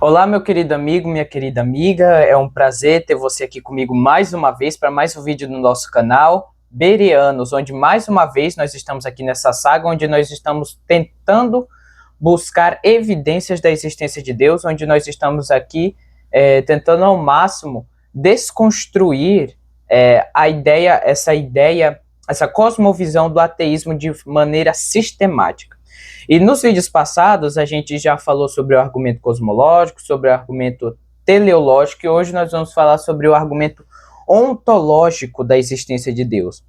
Olá, meu querido amigo, minha querida amiga, é um prazer ter você aqui comigo mais uma vez para mais um vídeo no nosso canal Bereanos, onde mais uma vez nós estamos aqui nessa saga, onde nós estamos tentando buscar evidências da existência de Deus, onde nós estamos aqui tentando ao máximo desconstruir essa cosmovisão do ateísmo de maneira sistemática. E nos vídeos passados a gente já falou sobre o argumento cosmológico, sobre o argumento teleológico, e hoje nós vamos falar sobre o argumento ontológico da existência de Deus.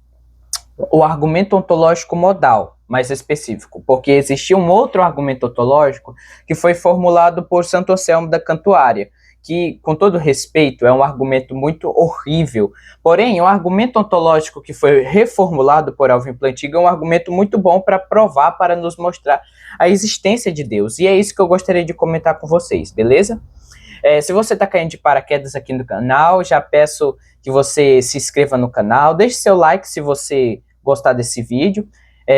O argumento ontológico modal, mais específico, porque existia um outro argumento ontológico que foi formulado por Santo Anselmo da Cantuária, que, com todo respeito, é um argumento muito horrível. Porém, o argumento ontológico que foi reformulado por Alvin Plantinga é um argumento muito bom para provar, para nos mostrar a existência de Deus. E é isso que eu gostaria de comentar com vocês, beleza? Se você está caindo de paraquedas aqui no canal, já peço que você se inscreva no canal, deixe seu like se você gostar desse vídeo,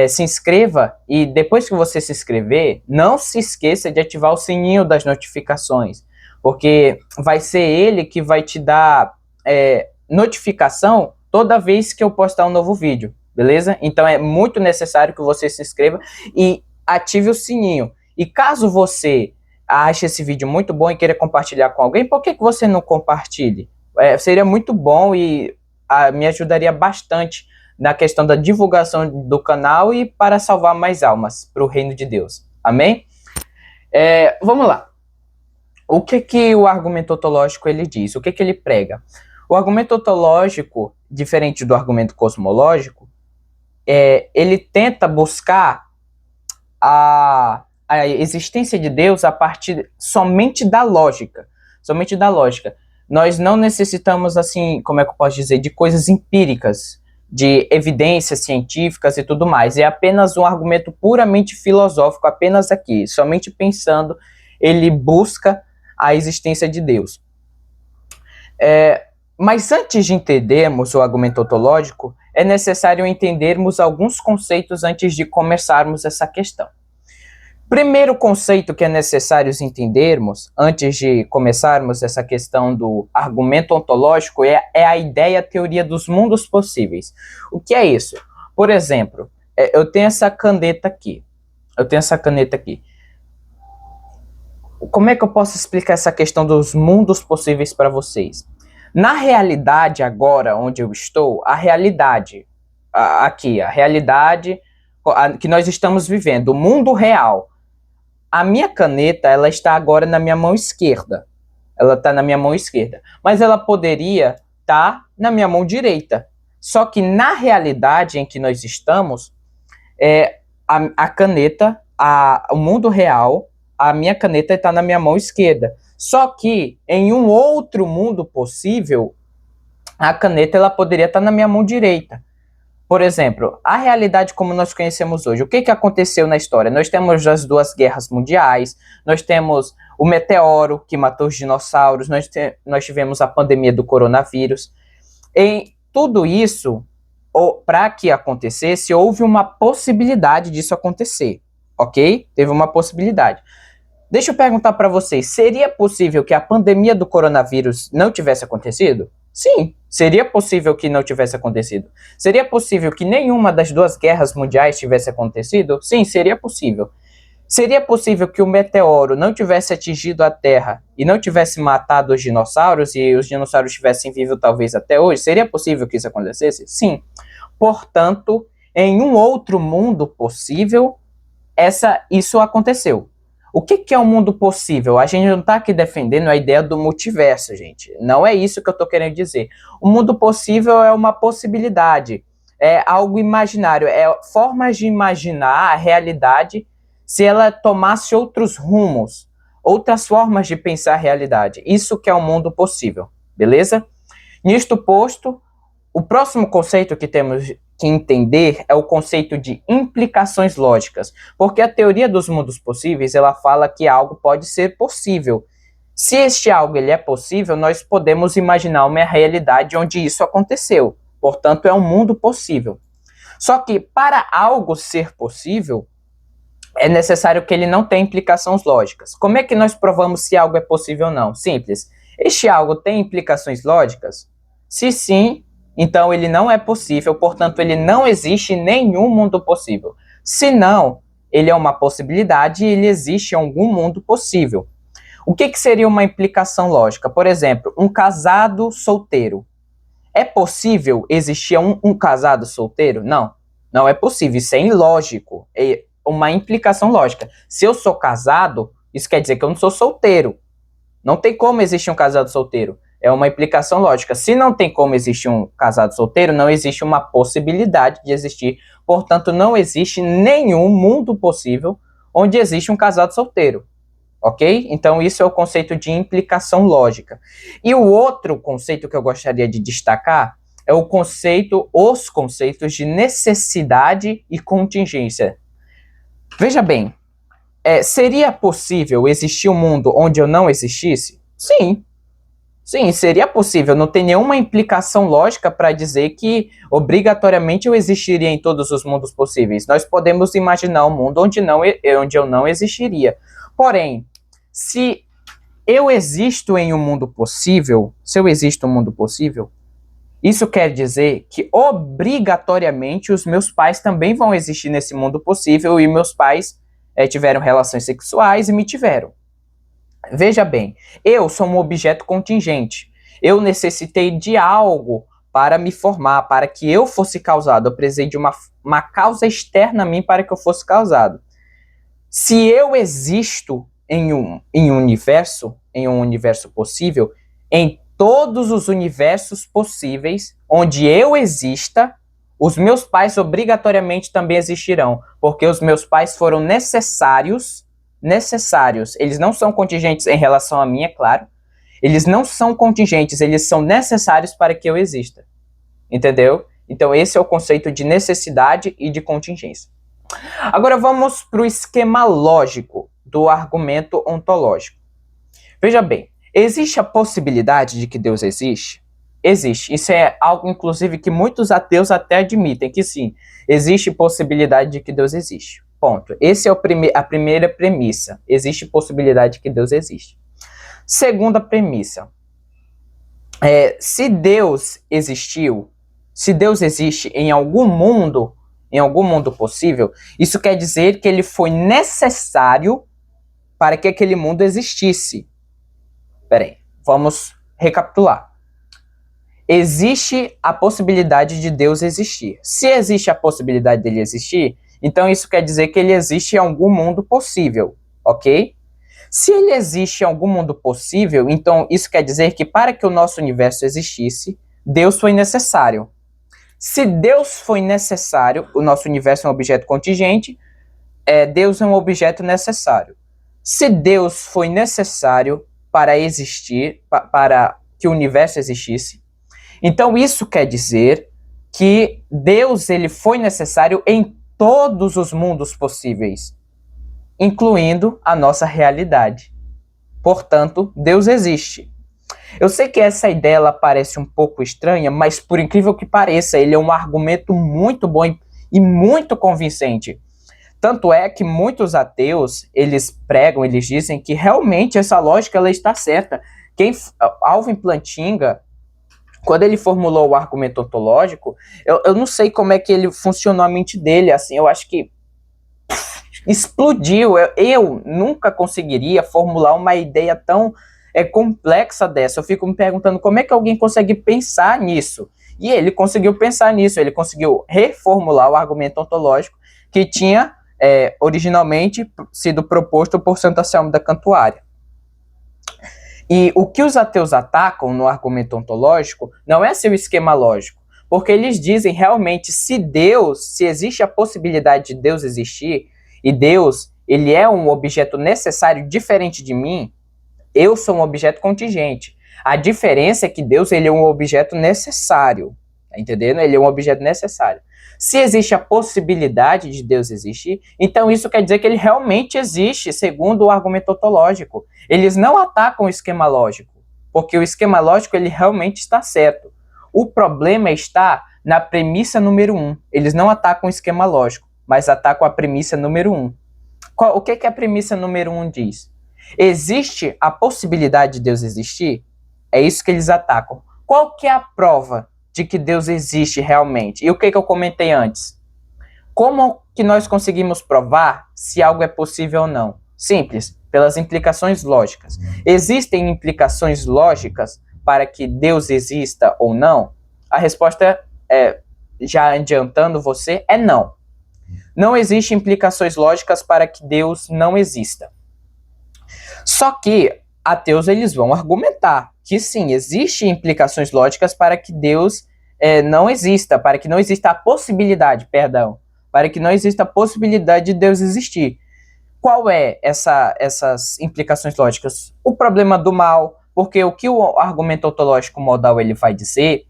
se inscreva e depois que você se inscrever, não se esqueça de ativar o sininho das notificações, porque vai ser ele que vai te dar notificação toda vez que eu postar um novo vídeo, beleza? Então é muito necessário que você se inscreva e ative o sininho. E caso você ache esse vídeo muito bom e queira compartilhar com alguém, por que você não compartilhe? Seria muito bom e me ajudaria bastante na questão da divulgação do canal e para salvar mais almas para o reino de Deus. Amém? Vamos lá. O que o argumento ontológico ele diz? O que ele prega? O argumento ontológico, diferente do argumento cosmológico, ele tenta buscar a existência de Deus a partir somente da lógica. Somente da lógica. Nós não necessitamos, assim, como é que eu posso dizer, de coisas empíricas, de evidências científicas e tudo mais. É apenas um argumento puramente filosófico, apenas aqui. Somente pensando, ele busca a existência de Deus. Mas antes de entendermos o argumento ontológico, é necessário entendermos alguns conceitos antes de começarmos essa questão. Primeiro conceito que é necessário entendermos, antes de começarmos essa questão do argumento ontológico, é a ideia-teoria dos mundos possíveis. O que é isso? Por exemplo, eu tenho essa caneta aqui. Como é que eu posso explicar essa questão dos mundos possíveis para vocês? Na realidade, agora, onde eu estou, a realidade que nós estamos vivendo, o mundo real, a minha caneta, ela está agora na minha mão esquerda. Ela está na minha mão esquerda. Mas ela poderia estar na minha mão direita. Só que na realidade em que nós estamos, a caneta, o mundo real, a minha caneta está na minha mão esquerda. Só que em um outro mundo possível, a caneta ela poderia estar na minha mão direita. Por exemplo, a realidade como nós conhecemos hoje. O que aconteceu na história? Nós temos as duas guerras mundiais, nós temos o meteoro que matou os dinossauros, nós tivemos a pandemia do coronavírus. Em tudo isso, para que acontecesse, houve uma possibilidade disso acontecer, ok? Teve uma possibilidade. Deixa eu perguntar para vocês, seria possível que a pandemia do coronavírus não tivesse acontecido? Sim, seria possível que não tivesse acontecido. Seria possível que nenhuma das duas guerras mundiais tivesse acontecido? Sim, seria possível. Seria possível que o meteoro não tivesse atingido a Terra e não tivesse matado os dinossauros e os dinossauros estivessem vivos talvez até hoje? Seria possível que isso acontecesse? Sim. Portanto, em um outro mundo possível, isso aconteceu. O que é um mundo possível? A gente não está aqui defendendo a ideia do multiverso, gente. Não é isso que eu estou querendo dizer. O mundo possível é uma possibilidade, é algo imaginário, é formas de imaginar a realidade se ela tomasse outros rumos, outras formas de pensar a realidade. Isso que é um mundo possível, beleza? Nisto posto, o próximo conceito que temos que entender é o conceito de implicações lógicas, porque a teoria dos mundos possíveis, ela fala que algo pode ser possível. Se este algo ele é possível, nós podemos imaginar uma realidade onde isso aconteceu. Portanto, é um mundo possível. Só que para algo ser possível, é necessário que ele não tenha implicações lógicas. Como é que nós provamos se algo é possível ou não? Simples. Este algo tem implicações lógicas? Se sim, então ele não é possível, portanto ele não existe em nenhum mundo possível. Se não, ele é uma possibilidade e ele existe em algum mundo possível. O que seria uma implicação lógica? Por exemplo, um casado solteiro. É possível existir um casado solteiro? Não, não é possível. Isso é ilógico. É uma implicação lógica. Se eu sou casado, isso quer dizer que eu não sou solteiro. Não tem como existir um casado solteiro. É uma implicação lógica. Se não tem como existir um casado solteiro, não existe uma possibilidade de existir. Portanto, não existe nenhum mundo possível onde existe um casado solteiro. Ok? Então, isso é o conceito de implicação lógica. E o outro conceito que eu gostaria de destacar é os conceitos de necessidade e contingência. Veja bem, seria possível existir um mundo onde eu não existisse? Sim. Sim, seria possível. Não tem nenhuma implicação lógica para dizer que obrigatoriamente eu existiria em todos os mundos possíveis. Nós podemos imaginar um mundo onde eu não existiria. Porém, se eu existo em um mundo possível, isso quer dizer que obrigatoriamente os meus pais também vão existir nesse mundo possível e meus pais tiveram relações sexuais e me tiveram. Veja bem, eu sou um objeto contingente. Eu necessitei de algo para me formar, para que eu fosse causado. Eu precisei de uma causa externa a mim para que eu fosse causado. Se eu existo em um universo possível, em todos os universos possíveis, onde eu exista, os meus pais obrigatoriamente também existirão, porque os meus pais foram necessários. Eles não são contingentes em relação a mim, é claro. Eles não são contingentes, eles são necessários para que eu exista. Entendeu? Então esse é o conceito de necessidade e de contingência. Agora vamos para o esquema lógico do argumento ontológico. Veja bem, existe a possibilidade de que Deus existe? Existe. Isso é algo, inclusive, que muitos ateus até admitem, que sim, existe possibilidade de que Deus existe. Ponto. Essa é a primeira premissa. Existe possibilidade de que Deus existe. Segunda premissa. Se Deus existiu, se Deus existe em algum mundo possível, isso quer dizer que ele foi necessário para que aquele mundo existisse. Peraí, vamos recapitular. Existe a possibilidade de Deus existir. Se existe a possibilidade dele existir, então isso quer dizer que ele existe em algum mundo possível, ok? Se ele existe em algum mundo possível, então isso quer dizer que para que o nosso universo existisse, Deus foi necessário. Se Deus foi necessário, o nosso universo é um objeto contingente, Deus é um objeto necessário. Se Deus foi necessário para existir, para que o universo existisse, então isso quer dizer que Deus ele foi necessário em todos os mundos possíveis, incluindo a nossa realidade. Portanto, Deus existe. Eu sei que essa ideia ela parece um pouco estranha, mas por incrível que pareça, ele é um argumento muito bom e muito convincente. Tanto é que muitos ateus, eles dizem que realmente essa lógica ela está certa. Alvin Plantinga, quando ele formulou o argumento ontológico, eu não sei como é que ele funcionou a mente dele, assim, eu acho que explodiu. Eu nunca conseguiria formular uma ideia tão complexa dessa. Eu fico me perguntando como é que alguém consegue pensar nisso. E ele conseguiu pensar nisso, ele conseguiu reformular o argumento ontológico que tinha originalmente sido proposto por Santo Anselmo da Cantuária. E o que os ateus atacam no argumento ontológico não é seu esquema lógico, porque eles dizem realmente se existe a possibilidade de Deus existir, e Deus, ele é um objeto necessário diferente de mim, eu sou um objeto contingente. A diferença é que Deus, ele é um objeto necessário, tá entendendo? Ele é um objeto necessário. Se existe a possibilidade de Deus existir, então isso quer dizer que ele realmente existe, segundo o argumento ontológico. Eles não atacam o esquema lógico, porque o esquema lógico ele realmente está certo. O problema está na premissa número 1. Eles não atacam o esquema lógico, mas atacam a premissa número 1. O que a premissa número 1 diz? Existe a possibilidade de Deus existir? É isso que eles atacam. Qual que é a prova de que Deus existe realmente? E o que eu comentei antes? Como que nós conseguimos provar se algo é possível ou não? Simples, pelas implicações lógicas. Existem implicações lógicas para que Deus exista ou não? A resposta já adiantando você, é não. Não existem implicações lógicas para que Deus não exista. Só que ateus eles vão argumentar que sim, existem implicações lógicas para que Deus não exista, para que não exista a possibilidade, para que não exista a possibilidade de Deus existir. Qual é essas implicações lógicas? O problema do mal, porque o que o argumento ontológico modal ele vai dizer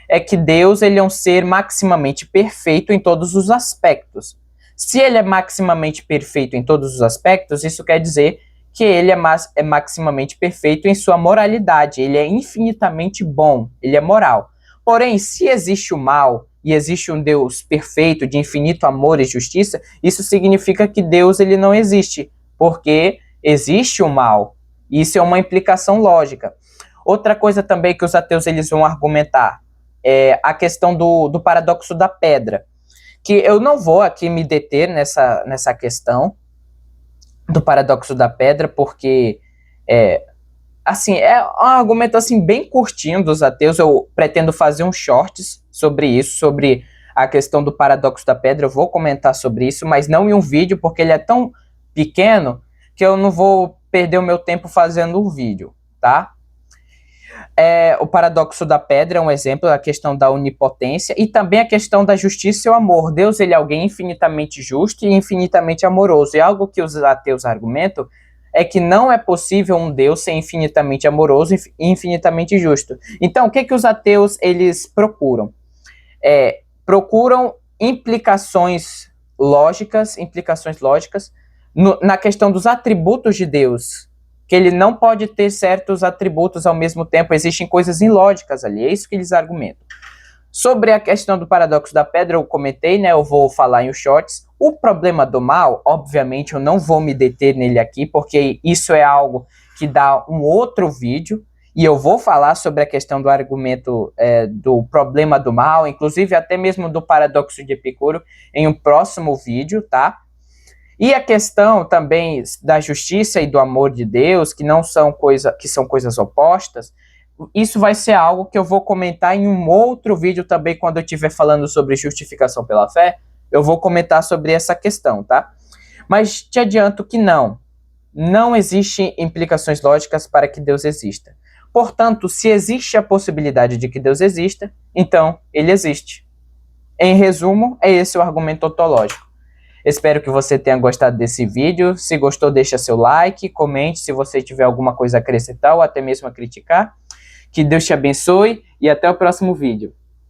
é que Deus ele é um ser maximamente perfeito em todos os aspectos. Se ele é maximamente perfeito em todos os aspectos, isso quer dizer que ele é maximamente perfeito em sua moralidade, ele é infinitamente bom, ele é moral. Porém, se existe o mal e existe um Deus perfeito, de infinito amor e justiça, isso significa que Deus ele não existe, porque existe o mal. Isso é uma implicação lógica. Outra coisa também que os ateus eles vão argumentar é a questão do paradoxo da pedra, que eu não vou aqui me deter nessa questão do paradoxo da pedra, porque assim, é um argumento assim bem curtinho dos ateus. Eu pretendo fazer um shorts sobre isso, sobre a questão do paradoxo da pedra. Eu vou comentar sobre isso, mas não em um vídeo, porque ele é tão pequeno que eu não vou perder o meu tempo fazendo o vídeo, tá? O paradoxo da pedra é um exemplo, a questão da onipotência e também a questão da justiça e o amor. Deus ele é alguém infinitamente justo e infinitamente amoroso. E algo que os ateus argumentam é que não é possível um Deus ser infinitamente amoroso e infinitamente justo. Então, o que os ateus eles procuram? Procuram implicações lógicas na questão dos atributos de Deus, que ele não pode ter certos atributos ao mesmo tempo, existem coisas ilógicas ali, é isso que eles argumentam. Sobre a questão do paradoxo da pedra, eu comentei, né, eu vou falar em os shorts. O problema do mal, obviamente, eu não vou me deter nele aqui, porque isso é algo que dá um outro vídeo, e eu vou falar sobre a questão do argumento do problema do mal, inclusive até mesmo do paradoxo de Epicuro, em um próximo vídeo, tá? E a questão também da justiça e do amor de Deus, que não são coisas opostas, isso vai ser algo que eu vou comentar em um outro vídeo também, quando eu estiver falando sobre justificação pela fé, eu vou comentar sobre essa questão, tá? Mas te adianto que não existem implicações lógicas para que Deus exista. Portanto, se existe a possibilidade de que Deus exista, então ele existe. Em resumo, é esse o argumento ontológico. Espero que você tenha gostado desse vídeo. Se gostou, deixa seu like, comente se você tiver alguma coisa a acrescentar ou até mesmo a criticar. Que Deus te abençoe e até o próximo vídeo.